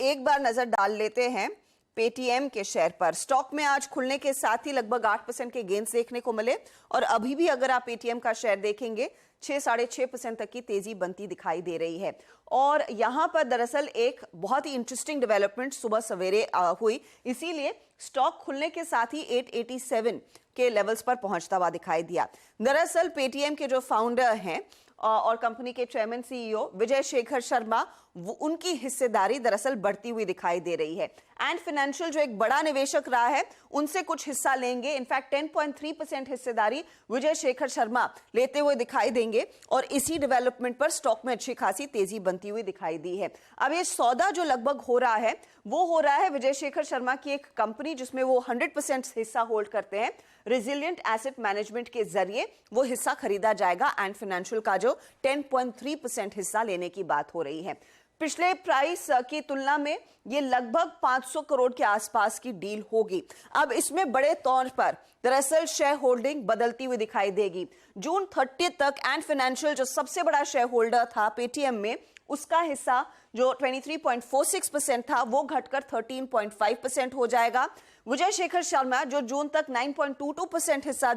एक बार नजर डाल लेते हैं पेटीएम के शेयर पर। स्टॉक में आज खुलने के साथ ही लगभग 8% के गेन्स देखने को मिले और अभी भी अगर आप पेटीएम का शेयर देखेंगे 6-6.5% तक की तेजी बनती दिखाई दे रही है। और यहां पर दरअसल एक बहुत ही इंटरेस्टिंग डेवलपमेंट सुबह सवेरे हुई, इसीलिए स्टॉक खुलने के साथ ही 887 के लेवल्स पर पहुंचता हुआ दिखाई दिया। दरअसल पेटीएम के जो फाउंडर हैं और कंपनी के चेयरमैन सीईओ विजय शेखर शर्मा, उनकी हिस्सेदारी दरअसल बढ़ती हुई दिखाई दे रही है। एंड फाइनेंशियल जो एक बड़ा निवेशक रहा है उनसे कुछ हिस्सा लेंगे। इनफैक्ट 10.3% हिस्सेदारी विजय शेखर शर्मा लेते हुए दिखाई देंगे और इसी डेवलपमेंट पर स्टॉक में अच्छी खासी तेजी बनती हुई दिखाई दी है। अब ये सौदा जो लगभग हो रहा है वो हो रहा है विजय शेखर शर्मा की एक कंपनी जिसमें वो 100% हिस्सा होल्ड करते हैं, रेजिलिएंट एसेट मैनेजमेंट के जरिए वो हिस्सा खरीदा जाएगा। एंड फाइनेंशियल का जो 10.3% हिस्सा लेने की बात हो रही है। पिछले प्राइस की तुलना में ये लगभग 500 करोड़ के आसपास की डील होगी। अब इसमें बड़े तौर पर दरअसल शेयर होल्डिंग बदलती हुई दिखाई देगी। जून 30 तक एंड फाइनेंशियल जो सबसे बड़ा शेयर होल्डर था पेटीएम में, उसका हिस्सा जो 23.46% था वो घटकर 13.5% हो जाएगा। विजय शेखर शर्मा जो जून तक 9.22% हिस्सा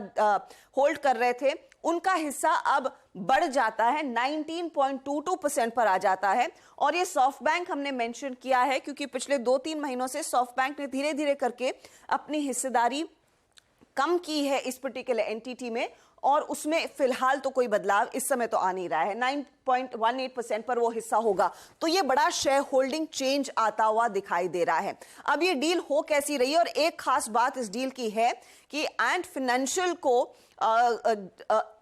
होल्ड कर रहे थे, उनका हिस्सा अब बढ़ जाता है 19.22% पर आ जाता है। और ये सॉफ्टबैंक हमने मेंशन किया है क्योंकि पिछले 2-3 महीनों से सॉफ्टबैंक ने धीरे धीरे करके अपनी हिस्सेदारी कम की है इस पर्टिकुलर एंटिटी में और उसमें फिलहाल तो कोई बदलाव इस समय तो आ नहीं रहा है। 9.18% पर वो हिस्सा होगा, तो ये बड़ा शेयर होल्डिंग चेंज आता हुआ दिखाई दे रहा है। अब ये डील हो कैसी रही और एक खास बात इस डील की है कि एंड फाइनेंशियल को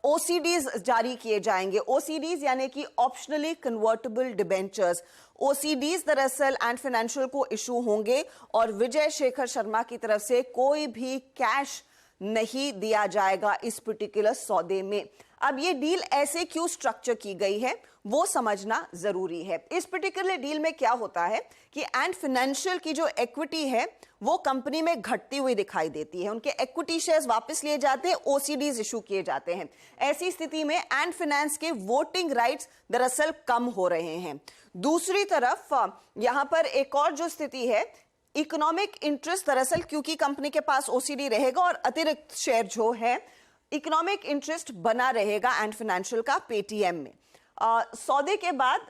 ओसीडीज जारी किए जाएंगे। ओसीडीज यानी कि ऑप्शनली कन्वर्टेबल डिबेंचर्स। ओसीडीज दरअसल एंड फाइनेंशियल को इशू होंगे और विजय शेखर शर्मा की तरफ से कोई भी कैश नहीं दिया जाएगा इस पर्टिकुलर सौदे में। अब ये डील ऐसे क्यों स्ट्रक्चर की गई है वो समझना जरूरी है। इस पर्टिकुलर डील में क्या होता है कि एंड फाइनेंशियल की जो इक्विटी है वो कंपनी में घटती हुई दिखाई देती है। उनके इक्विटी शेयर्स वापस लिए जाते हैं, ओसीडीज इशू किए जाते हैं। ऐसी स्थिति में एंड फाइनेंस के वोटिंग राइट्स दरअसल कम हो रहे हैं। दूसरी तरफ यहां पर एक और जो स्थिति है, इकोनॉमिक इंटरेस्ट दरअसल क्योंकि कंपनी के पास ओसीडी रहेगा और अतिरिक्त शेयर जो है इकोनॉमिक इंटरेस्ट बना रहेगा एंड फाइनेंशियल का पेटीएम में। सौदे के बाद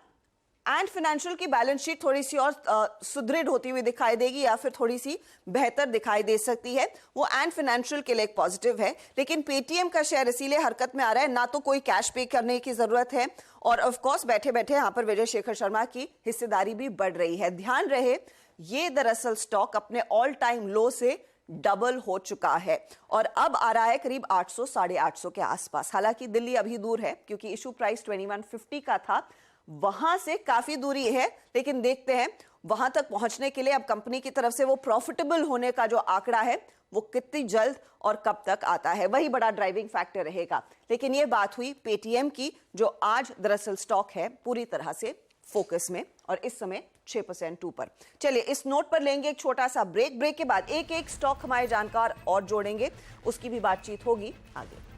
एंड फाइनेंशियल की बैलेंस शीट थोड़ी सी और सुदृढ़ होती हुई दिखाई देगी या फिर थोड़ी सी बेहतर दिखाई दे सकती है। वो एंड फाइनेंशियल के लिए एक पॉजिटिव है, लेकिन पेटीएम का शेयर इसीलिए हरकत में आ रहा है, ना तो कोई कैश पे करने की जरूरत है और ऑफ कोर्स बैठे बैठे यहां पर विजय शेखर शर्मा की हिस्सेदारी भी बढ़ रही है। ध्यान रहे ये दरअसल स्टॉक अपने ऑल टाइम लो से डबल हो चुका है और अब आ रहा है करीब 800-850 के आसपास। हालांकि दिल्ली अभी दूर है क्योंकि इशू प्राइस 2150 का था, वहां से काफी दूरी है, लेकिन देखते हैं वहां तक पहुंचने के लिए अब कंपनी की तरफ से वो प्रॉफिटेबल होने का जो आंकड़ा है वो कितनी जल्द और कब तक आता है, वही बड़ा ड्राइविंग फैक्टर रहेगा। लेकिन ये बात हुई पेटीएम की, जो आज दरअसल स्टॉक है पूरी तरह से फोकस में और इस समय 6% ऊपर। चलिए इस नोट पर लेंगे एक छोटा सा ब्रेक के बाद एक एक स्टॉक हमारे जानकार और जोड़ेंगे, उसकी भी बातचीत होगी आगे।